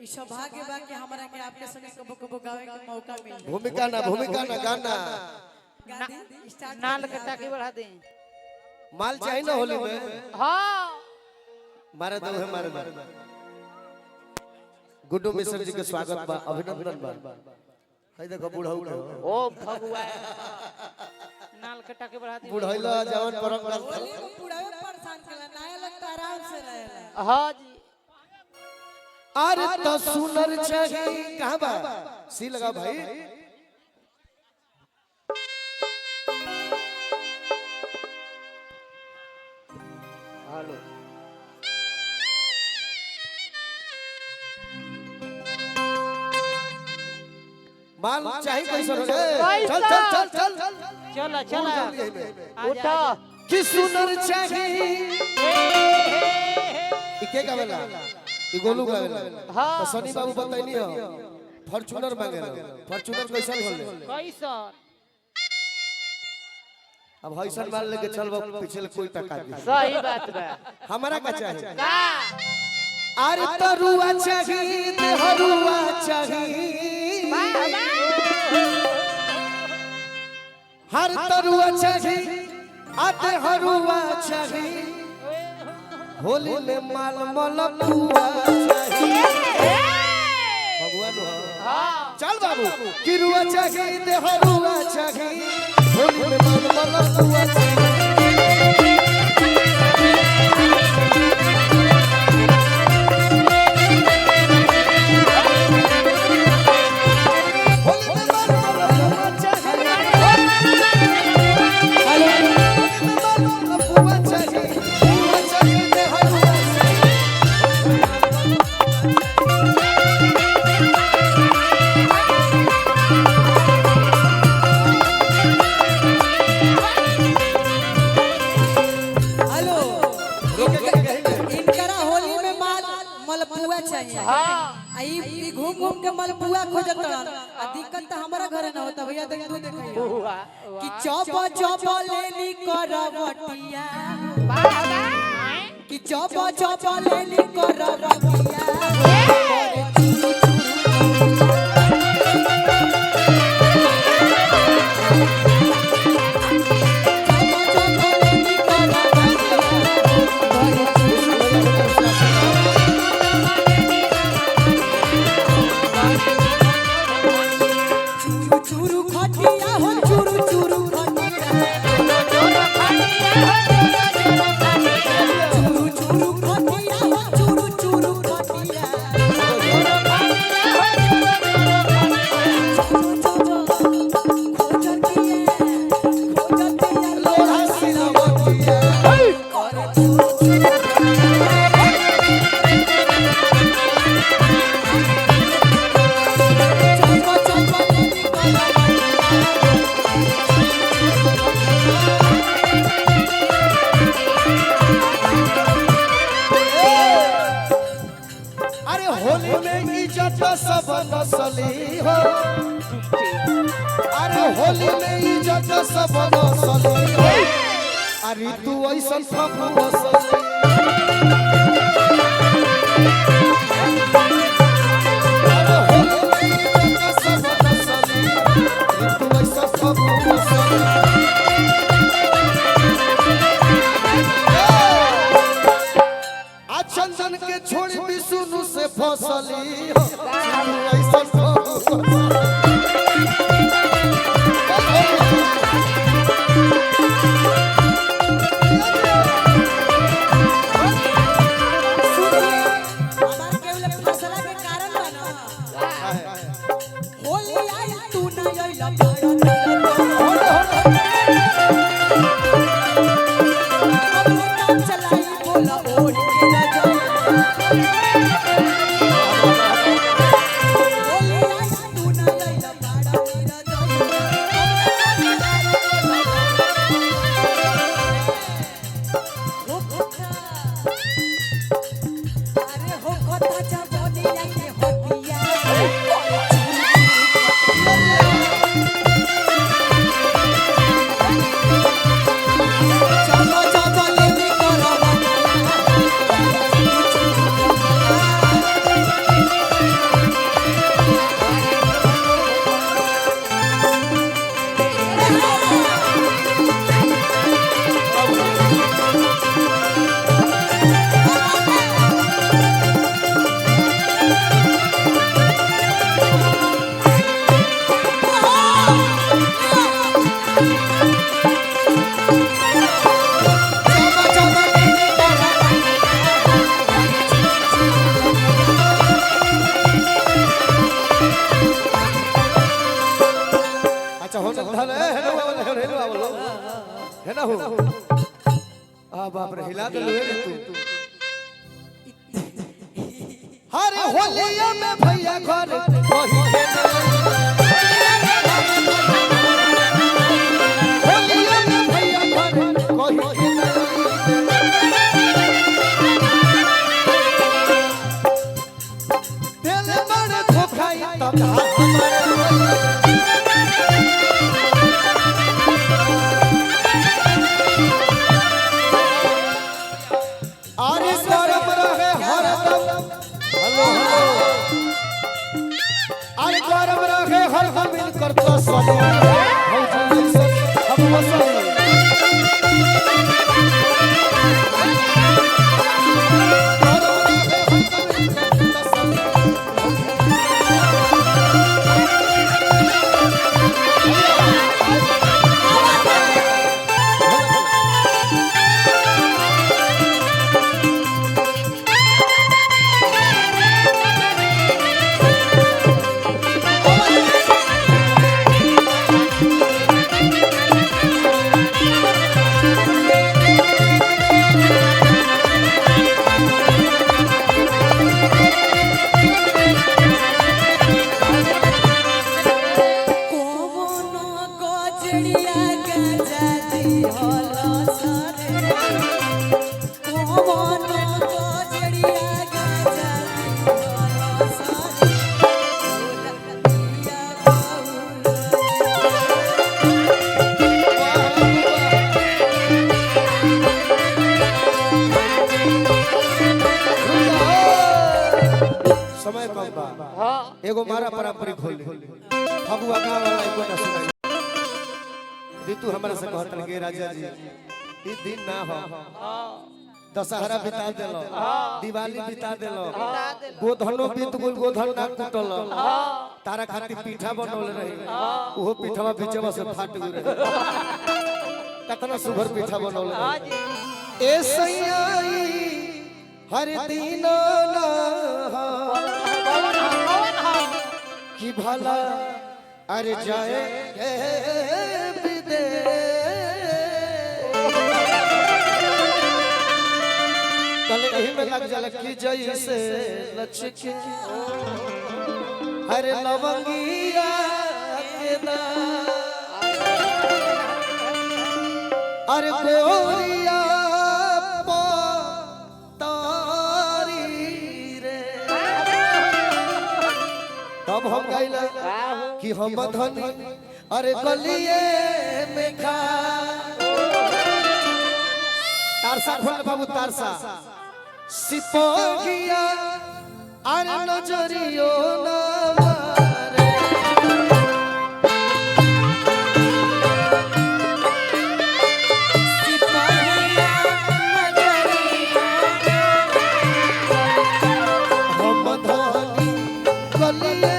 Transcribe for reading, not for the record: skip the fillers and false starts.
इस सौभाग्य बा कि हमरा के आपके संगे कबो कबो गावे के मौका मिले। भूमिका ना गाना गादी स्टार्ट नाल के ताकि बढ़ा दे। माल चाहिए ना होली में। हां मारे दो है मारे गुड्डू मिश्र जी के स्वागत बा, अभिनंदन बा। है देखो बुढ़ऊ के ओ भगवान नाल के ताकि बढ़ा दे। बुढ़ैला जवान परम होली में बुढ़ावे परेशान कला नया लगता आराम से रहेला। हां जी अरे तो सुनर चाहिए कहां बा सी लगा भाई। हेलो माल चाहिए कैसे रे? कैसा? चल चल चल चल चला चला उठा कि सुनर चाहिए के गावेला ई गोलू गावेला। हां तो सनी बाबू बताइनी हो फॉर्च्यूनर मांगेला। फॉर्च्यूनर कैसा होले? कैसा अब हईसन माल लेके चलबो पिछले कोई टका दे। सही बात बा। हमारा का चाहिए? का अरे तरुआ चाहिए ते हरुआ चाहिए। हर तरुआ चाहिए आते हरुआ चाहिए। होली में माल मलपुआ चाहिए। भगवान हो हां चल बाबू किरुआ चाहिए ते हरुआ चाहिए। होली में माल मलपुआ चाहिए। मलपुआ चाहिए। हां ई घूम घूम के मलपुआ खोजत रहन। आ दिक्कत त हमरा घरे न होता भैया देख तू देखइया कि चौप चौप लेनी करवटिया। कि चौप चौप लेनी करवटिया। सब नसली हो। अरे होली में इज्जत सब नसली हो। अरे तू ऐसा सब नसली। अरे होली में इज्जत सब नसली। तू ऐसा सब नसली। चंदन के छोड़ी विष्णु से फसली हो। ऐसा फसला के कारण होली आई तू चलाई बोला है ना हो आ बाप रे हिला दे रे तू हरे होलिया में भैया घर वही होलिया में भैया घर वही दिल बड़ धोखाई तब आरे गरम रहे हरदम हेलो आरे गरम रहे हरदम मिलकर तो सब हम वसन समय कम बा एगो मारा पारंपरिक होली फगुआ गाँव वाला एको ना सुनाई ऋतु हमरा से कहत के राजा जी ई दिन ना हो दशहरा बिता देलो दिवाली बिता देलो गोधनो बीत गुल गोधन ना कुटल तारा खातिर पीठा बनल रही ओहो पीठवा बीचवा से फाट गई कतना सुभर पीठा बनल ए सैयाई हर दिन ना कि भला अरे जाए विदेश कल यही में लग जाला कि जैसे लचके हरे लवंगिया के ना अरे गोरिया तारी रे तब हम गाइला कि हम धनी अरे गलिए में खा तारसा खोल बाबू तारसा सिपोगिया अरे नजरियो ना मारे हम धनी गलिए